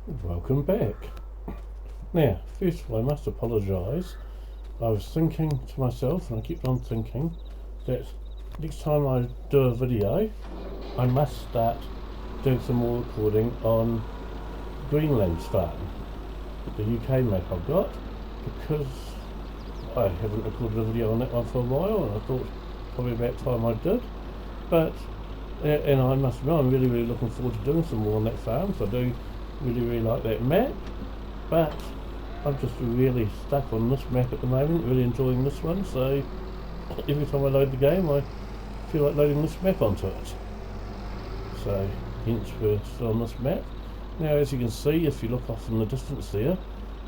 Welcome back. Now, first of all, I must apologise. I was thinking to myself, and I kept on thinking, that next time I do a video, I must start doing some more recording on Greenland's farm, the UK map I've got, because I haven't recorded a video on that one for a while, and I thought probably about time I did. But, and I must admit, I'm really looking forward to doing some more on that farm, so I do really like that map, but I'm just really stuck on this map at the moment, really enjoying this one, so every time I load the game I feel like loading this map onto it. So hence we're still on this map. Now, as you can see, if you look off in the distance there,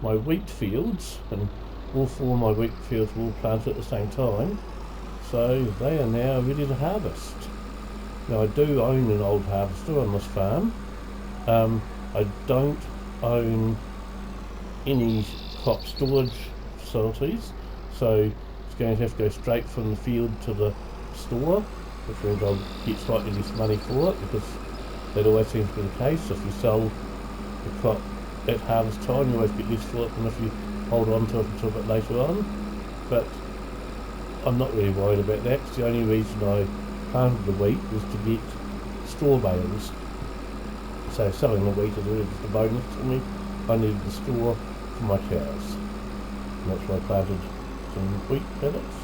my wheat fields, and all four of my wheat fields were all planted at the same time, so they are now ready to harvest. Now, I do own an old harvester on this farm. I don't own any crop storage facilities, so it's going to have to go straight from the field to the store, which means I'll get slightly less money for it, because that always seems to be the case. If you sell the crop at harvest time, you always get less for it than if you hold on to it until a bit later on. But I'm not really worried about that, because the only reason I planted the wheat was to get straw bales. So selling the wheat is really just a bonus to me. I needed the straw for my cows, and that's why I planted some wheat paddocks.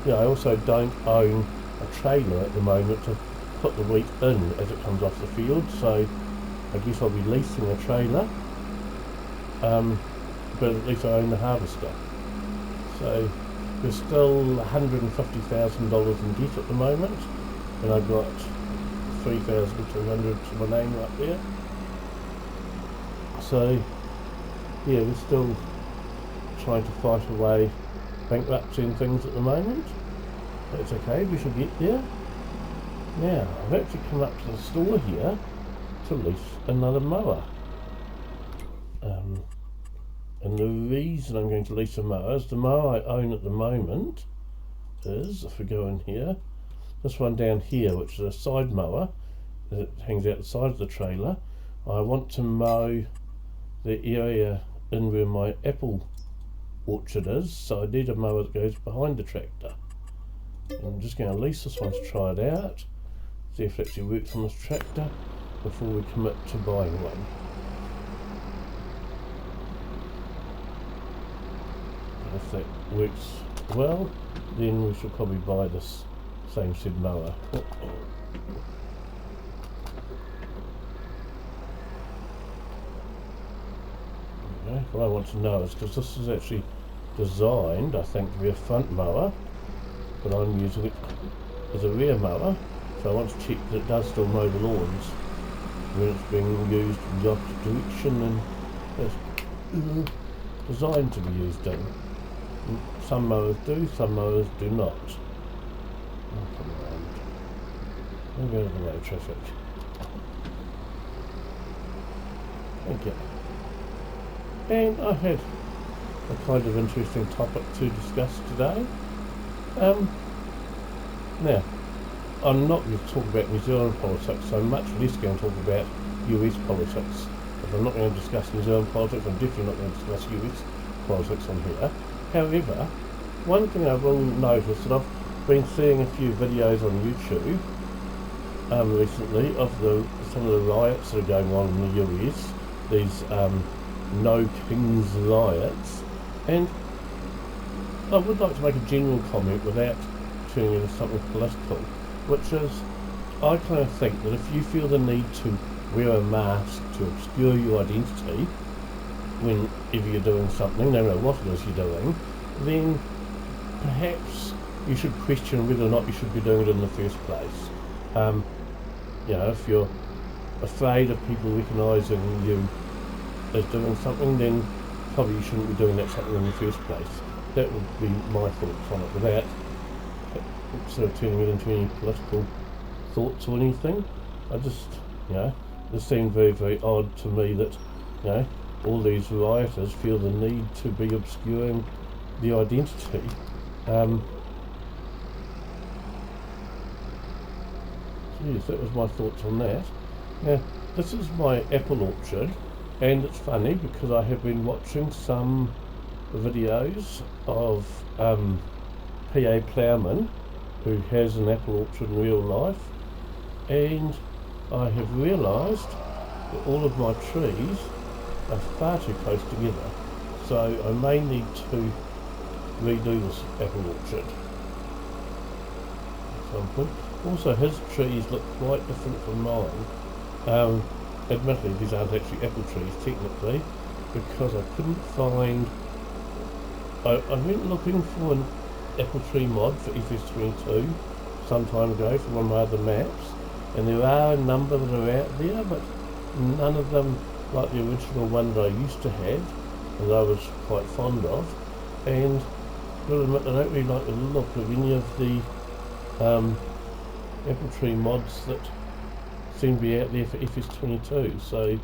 I also don't own a trailer at the moment to put the wheat in as it comes off the field, so I guess I'll be leasing a trailer, but at least I own the harvester. So we're still $150,000 in debt at the moment, and I've got 3,200 to my name right there. So yeah, we're still trying to fight away bankruptcy and things at the moment. That's okay, we should get there. Now, I've actually come up to the store here to lease another mower. And the reason I'm going to lease a mower is the mower I own at the moment is, if we go in here, this one down here, which is a side mower that hangs out the side of the trailer. I want to mow the area in where my apple orchard is, so I need a mower that goes behind the tractor. And I'm just going to lease this one to try it out, see if it actually works on this tractor before we commit to buying one. And if that works well, then we should probably buy this same said mower. Okay, what I want to know is, because this is actually designed, I think, to be a front mower, but I'm using it as a rear mower, so I want to check that it does still mow the lawns when it's being used in the opposite direction and it's designed to be used in. Some mowers do, some mowers do not. Oh, come around. We'll go to the road traffic. Okay. And I had a kind of interesting topic to discuss today. Now, I'm not going to talk about New Zealand politics, so I'm much less going to talk about US politics. If I'm not going to discuss New Zealand politics, I'm definitely not going to discuss US politics on here. However, one thing I will notice, that I've been seeing a few videos on YouTube recently of some of the riots that are going on in the US, these No Kings riots, and I would like to make a general comment without turning into something political, which is, I kind of think that if you feel the need to wear a mask to obscure your identity whenever you're doing something, no matter what it is you're doing, then perhaps you should question whether or not you should be doing it in the first place. If you're afraid of people recognising you as doing something, then probably you shouldn't be doing that something in the first place. That would be my thoughts on it, without sort of turning it into any political thoughts or anything. I just, it seemed very odd to me that, all these rioters feel the need to be obscuring the identity. Yes, that was my thoughts on that. Now, this is my apple orchard, and it's funny because I have been watching some videos of PA Plowman who has an apple orchard in real life, and I have realised that all of my trees are far too close together, so I may need to redo this apple orchard at some point. Also, his trees look quite different from mine. Admittedly, these aren't actually apple trees technically, because I couldn't find. I went looking for an apple tree mod for FS22 some time ago for one of my other maps, and there are a number that are out there, but none of them like the original one that I used to have, and I was quite fond of. And I gotta admit, I don't really like the look of any of the apple tree mods that seem to be out there for FS22. So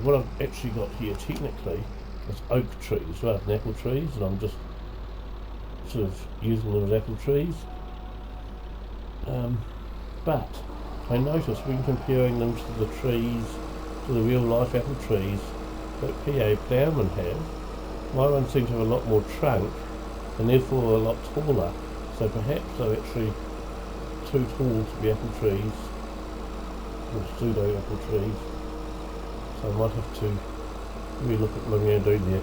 what I've actually got here technically is oak trees rather than apple trees, and I'm just sort of using them as apple trees. But I noticed when comparing them to the trees, to the real life apple trees that PA Plowman have, my one seems to have a lot more trunk and therefore a lot taller, so perhaps they're actually too tall to be apple trees, or pseudo apple trees, so I might have to really look at what I'm going to do there.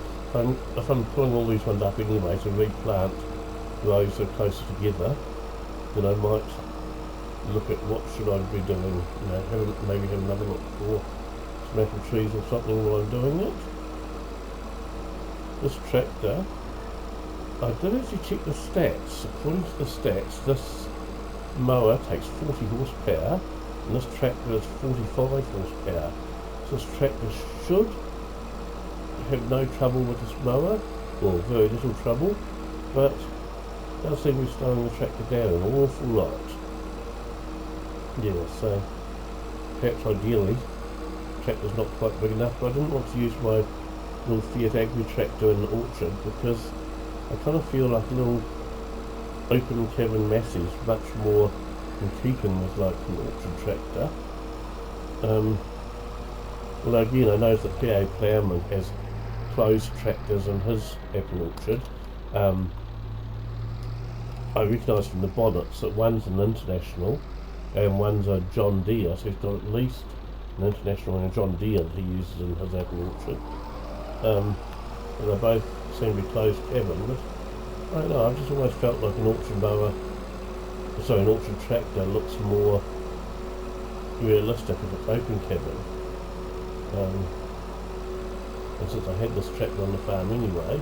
If I'm pulling all these ones up anyway to replant those that are closer together, then I might look at what should I be doing, maybe have another look for some apple trees or something while I'm doing it. This tractor, I did actually check the stats. According to the stats, this mower takes 40 horsepower and this tractor is 45 horsepower. So this tractor should have no trouble with this mower, or very little trouble, but it does seem to be slowing the tractor down an awful lot. Yeah, so perhaps ideally the tractor's not quite big enough, but I didn't want to use my little Fiat Agri tractor in the orchard because I kind of feel like a little open cabin Massey's much more in keeping with like an orchard tractor. Although again, I noticed that PA Plowman has closed tractors in his apple orchard. I recognise from the bonnets that one's an International and one's a John Deere, so he's got at least an International and a John Deere that he uses in his apple orchard. And they both seem to be closed cabin, but I don't know, I've just always felt like an orchard mower, sorry, an orchard tractor looks more realistic if it's open cabin. And since I had this tractor on the farm anyway,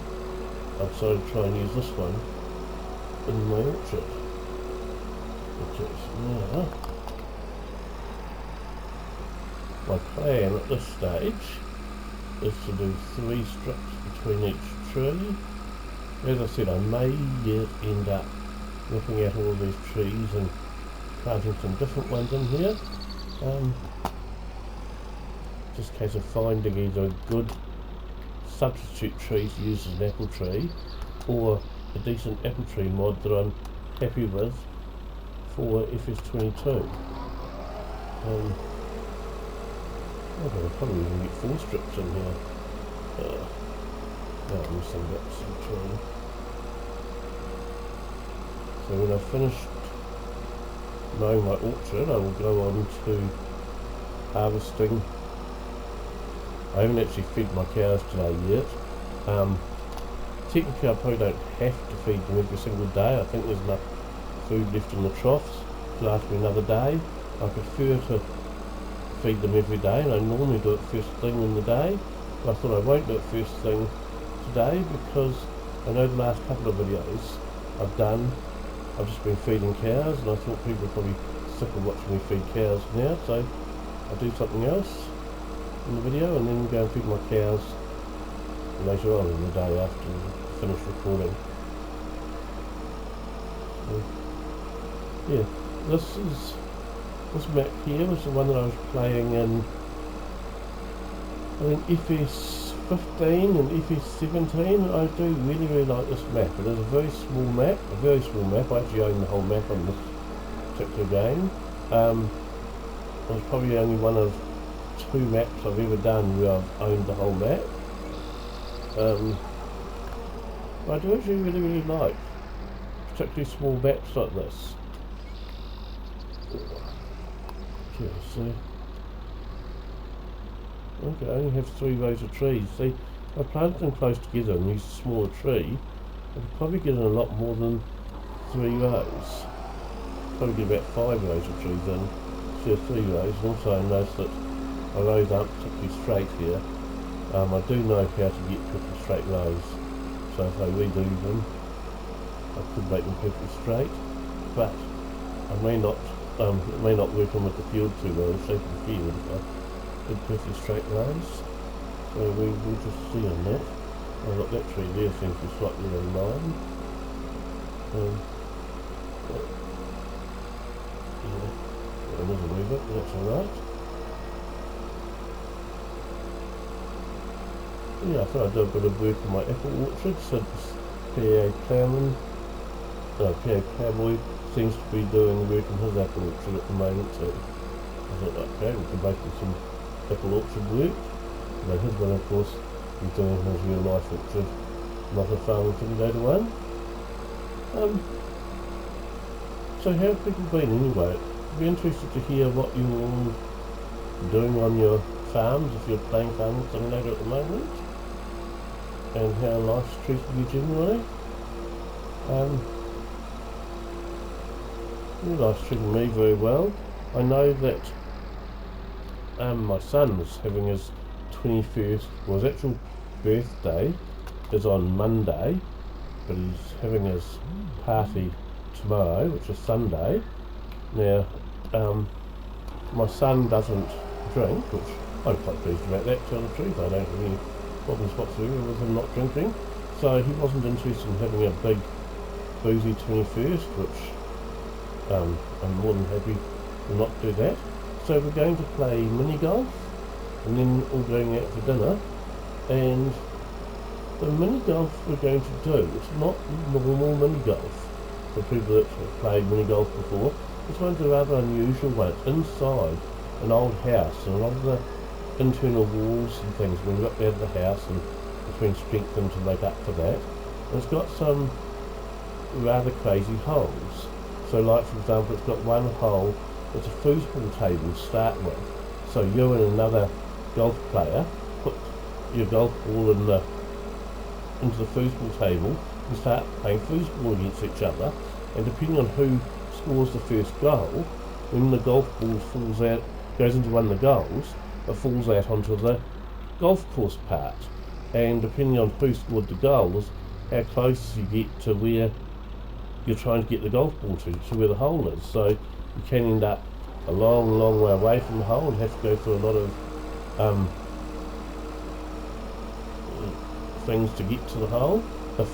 I've decided to try and use this one in my orchard. Which is now, my plan at this stage is to do 3 strips between each tree. As I said, I may yet end up looking at all these trees and planting some different ones in here. Just a case of finding either a good substitute tree to use as an apple tree or a decent apple tree mod that I'm happy with for FS22. I'll probably even get 4 strips in here. I'm missing bits in between. So when I've finished mowing my orchard, I will go on to harvesting. I haven't actually fed my cows today yet. Technically I probably don't have to feed them every single day. I think there's enough food left in the troughs to last me another day. I prefer to feed them every day, and I normally do it first thing in the day. But I thought I won't do it first thing today because I know the last couple of videos I've just been feeding cows, and I thought people are probably sick of watching me feed cows now, so I'll do something else in the video and then go and feed my cows later on in the day after I finish recording. So, yeah, this map here was the one that I was playing in, I think FS15 and FS17. I do really like this map. It is a very small map, I actually own the whole map on this particular game. was probably only one of 2 maps I've ever done where I've owned the whole map. I do actually really like particularly small maps like this. Okay, so okay, I only have 3 rows of trees. See, if I planted them close together and used a smaller tree, I could probably get in a lot more than 3 rows. Probably get about 5 rows of trees in instead of 3 rows. And also I noticed that my rows aren't particularly straight here. I do know how to get perfectly straight rows, so if I redo them I could make them perfectly straight, but I may not it may not work on with the field too well, the shape of the field if I did perfectly straight rows. So we'll just see on that. I've got that tree there, seems to be slightly in line. Yeah, it was a wee bit, but that's alright. Yeah, I thought I'd do a bit of work on my apple orchard, so this PA Plowboy seems to be doing work on his apple orchard at the moment, so I thought, okay, we can make him some apple orchard work. Now his one, of course, he's doing his real life orchard, not a farm intimidator one. So how have people been anyway? I'd be interested to hear what you're all doing on your farms, if you're playing farming simulator at the moment, and how life's treating you generally. Life's treating me very well. I know that my son's having his 21st, well, his actual birthday is on Monday, but he's having his party tomorrow, which is Sunday. Now, my son doesn't drink, which I'm quite pleased about that, to tell the truth. I don't have any problems whatsoever with him not drinking, so he wasn't interested in having a big boozy 21st, which I'm more than happy to not do that. So we're going to play mini golf, and then we're going out for dinner. And the mini golf we're going to do, it's not normal mini golf for people that have played mini golf before. This one's a rather unusual one. It's inside an old house, and a lot of the internal walls and things have been ripped out of the house and it's been strengthened to make up for that. And it's got some rather crazy holes. So like, for example, it's got one hole that's a foosball table to start with. So you and another golf player put your golf ball into the foosball table and start playing foosball against each other, and depending on who scores the first goal, when the golf ball falls out, goes into one of the goals, it falls out onto the golf course part, and depending on who scored the goals, how close you get to where you're trying to get the golf ball to where the hole is. So you can end up a long way away from the hole and have to go through a lot of things to get to the hole if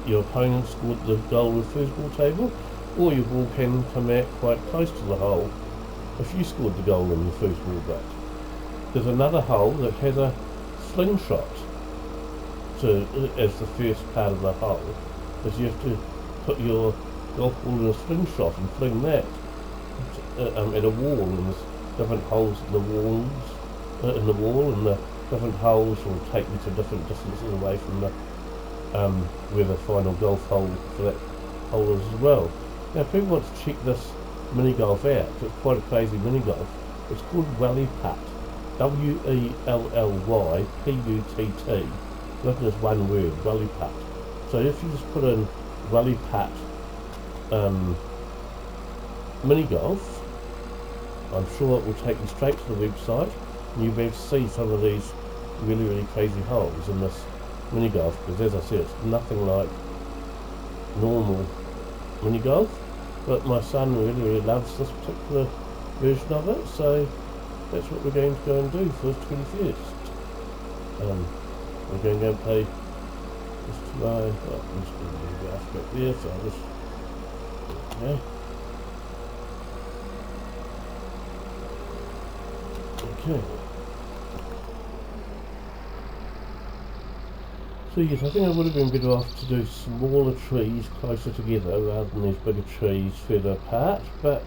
your opponent scored the goal with foosball table, or your ball can come out quite close to the hole if you scored the goal in the foosball bat. There's another hole that has a slingshot as the first part of the hole, because you have to put your golf ball in a slingshot and fling that at a wall, and there's different holes in the wall, and the different holes will take you to different distances away from the where the final golf hole for that hole is as well. Now, if people want to check this mini golf out, it's quite a crazy mini golf. It's called Welly Putt, WELLYPUTT. Look at this one word, Welly Putt. So if you just put in Welly Putt mini golf, I'm sure it will take you straight to the website, and you'll be able to see some of these really crazy holes in this mini golf, because as I said, it's nothing like normal mini golf, but my son really loves this particular version of it, so that's what we're going to go and do for his 21st. We're going to go and play this tomorrow. Well, I'm just going to do the grass back there, so I'll just, okay. So yes, I think I would have been better off to do smaller trees closer together rather than these bigger trees further apart, but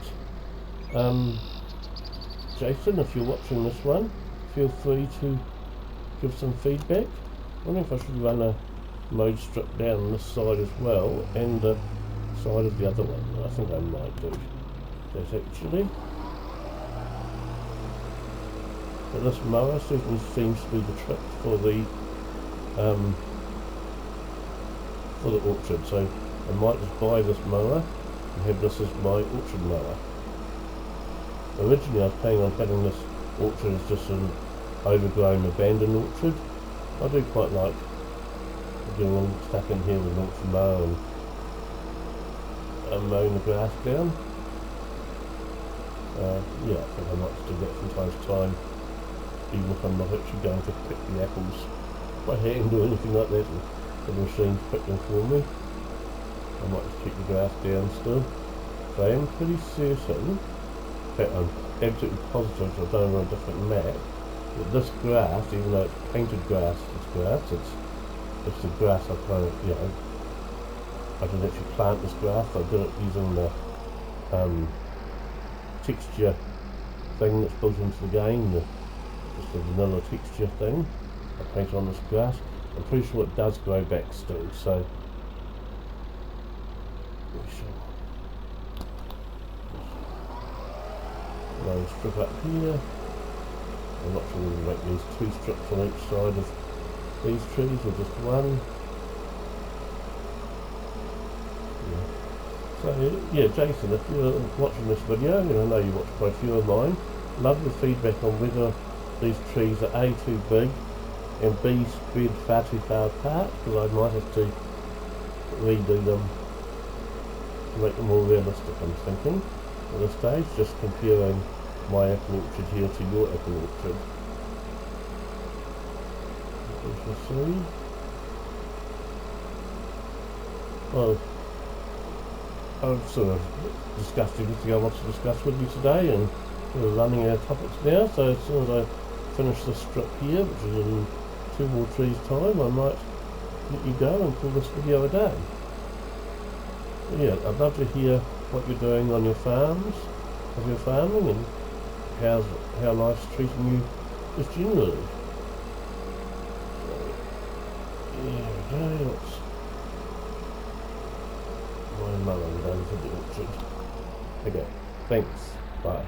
Jason, if you're watching this one, feel free to give some feedback. I wonder if I should run a mode strip down this side as well, and the side of the other one. I think I might do that actually. But this mower certainly seems to be the trick for the orchard, so I might just buy this mower and have this as my orchard mower. Originally I was planning on having this orchard as just an overgrown abandoned orchard. I do quite like getting stuck in here with an orchard mower and mowing the grass down. Yeah, I think I might do that from time to time, even if I'm not actually going to pick the apples by hand or anything like that, and the machine pick them for me. I might just keep the grass down still. So I am pretty certain, in fact I'm absolutely positive, I don't on a different map, that this grass, even though it's painted grass, it's the grass I planted, you know, I didn't actually plant this grass, I did it using the texture thing that's built into the game, just a vanilla texture thing I painted on this grass. I'm pretty sure it does grow back still, so we shall load a strip up here. I'm not sure whether we make these two strips on each side of these trees or just one. So yeah, Jason, if you're watching this video, and I know you watch quite a few of mine, love your feedback on whether these trees are A, too big, and B, spread far too far apart, because I might have to redo them to make them more realistic, I'm thinking, at this stage, just comparing my apple orchard here to your apple orchard. We shall see. Well, I've sort of discussed everything I want to discuss with you today, and we're running out of topics now, so as soon as I finish this strip here, which is in 2 more trees time, I might let you go and call this video a day. But yeah, I'd love to hear what you're doing on your farms, of your farming, and how life's treating you just generally. So, there we go, let's my mowing done for the orchard. Okay, thanks, bye.